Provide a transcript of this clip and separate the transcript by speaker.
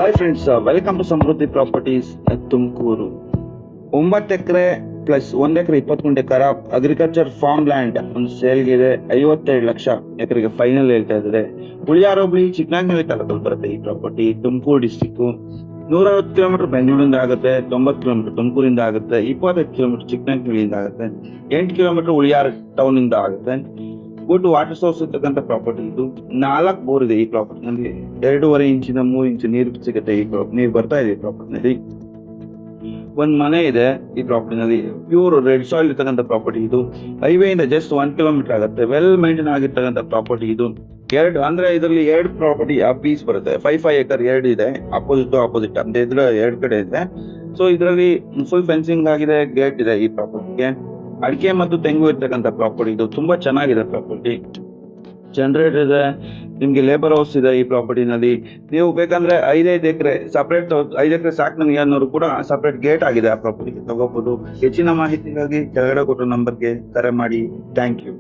Speaker 1: Hi friends, welcome to Samruddhi properties Tumakuru. 9 ಎಕರೆ plus 1 ಎಕರೆ 20 ಗುಂಟೆ ಖರಾಬ್ ಅಗ್ರಿಕಲ್ಚರ್ ಫಾರ್ಮ್ ಲ್ಯಾಂಡ್ ಒಂದು ಸೇಲ್ಗಿದೆ. 57 ಲಕ್ಷ ಎಕರೆಗೆ ಫೈನಲ್ ಹೇಳ್ತಾ ಇದ್ದಾರೆ. ಉಳಿಯಾರ ಹೋಬಳಿ ಚಿಕ್ಕನಾಗನಹಳ್ಳಿ ತಾಲೂಕಲ್ಲಿ ಬರುತ್ತೆ ಈ ಪ್ರಾಪರ್ಟಿ. ತುಮಕೂರು ಡಿಸ್ಟಿಕ್ 160 ಕಿಲೋಮೀಟರ್ ಬೆಂಗಳೂರಿಂದ ಆಗುತ್ತೆ, 90 ಕಿಲೋಮೀಟರ್ ತುಮಕೂರಿಂದ ಆಗುತ್ತೆ, 25 ಕಿಲೋಮೀಟರ್ ಚಿಕ್ಕನಾಗನಹಳ್ಳಿಯಿಂದ ಆಗುತ್ತೆ, 8 ಕಿಲೋಮೀಟರ್ ಉಳಿಯಾರ ಟೌನ್ ಇಂದ ಆಗುತ್ತೆ. ಗುಡ್ ವಾಟರ್ ಸೋರ್ಸ್ ಇರ್ತಕ್ಕಂಥ ಪ್ರಾಪರ್ಟಿ ಇದು. 4 ಬೋರ್ ಇದೆ ಈ ಪ್ರಾಪರ್ಟಿ ನಲ್ಲಿ. 2.5 ಇಂಚಿನ 3 ಇಂಚು ನೀರು ಸಿಗುತ್ತೆ. ನೀರು ಬರ್ತಾ ಇದೆ ಈ ಪ್ರಾಪರ್ಟಿ ನಲ್ಲಿ. ಒಂದ್ ಮನೆ ಇದೆ ಈ ಪ್ರಾಪರ್ಟಿ ನಲ್ಲಿ. ಪ್ಯೂರ್ ರೆಡ್ ಸಾಯಿಲ್ ಇರ್ತಕ್ಕಂಥ ಪ್ರಾಪರ್ಟಿ ಇದು. ಹೈವೇ ಇಂದ ಜಸ್ಟ್ 1 ಕಿಲೋಮೀಟರ್ ಆಗುತ್ತೆ. ವೆಲ್ ಮೇಂಟೈನ್ ಆಗಿರ್ತಕ್ಕಂಥ ಪ್ರಾಪರ್ಟಿ ಇದು. ಇದರಲ್ಲಿ 2 ಪ್ರಾಪರ್ಟಿ ಪೀಸ್ ಬರುತ್ತೆ. 5 ಎಕರ್ 2 ಇದೆ, ಅಪೋಸಿಟ್ ಅಂತ ಇದ್ರೆ 2 ಕಡೆ ಇದೆ. ಸೊ ಇದರಲ್ಲಿ ಫುಲ್ ಫೆನ್ಸಿಂಗ್ ಆಗಿದೆ, ಗೇಟ್ ಇದೆ ಈ ಪ್ರಾಪರ್ಟಿಗೆ. ಅಡಿಕೆ ಮತ್ತು ತೆಂಗು ಇರ್ತಕ್ಕಂಥ ಪ್ರಾಪರ್ಟಿ ಇದು. ತುಂಬಾ ಚೆನ್ನಾಗಿದೆ ಪ್ರಾಪರ್ಟಿ. ಜನರೇಟರ್ ಇದೆ, ನಿಮ್ಗೆ ಲೇಬರ್ ಹೌಸ್ ಇದೆ ಈ ಪ್ರಾಪರ್ಟಿ ನಲ್ಲಿ. ನೀವು ಬೇಕಂದ್ರೆ 5 ಎಕರೆ ಸಪರೇಟ್ 5 ಎಕರೆ ಸಾಕು ನನಗೆ ಅನ್ನೋರು ಕೂಡ ಸಪರೇಟ್ ಗೇಟ್ ಆಗಿದೆ ಆ ಪ್ರಾಪರ್ಟಿ ತಗೋಬಹುದು. ಹೆಚ್ಚಿನ ಮಾಹಿತಿಗಾಗಿ ಕೆಳಗಡೆ ಕೊಟ್ಟರು ನಂಬರ್ಗೆ ಕರೆ ಮಾಡಿ. Thank you.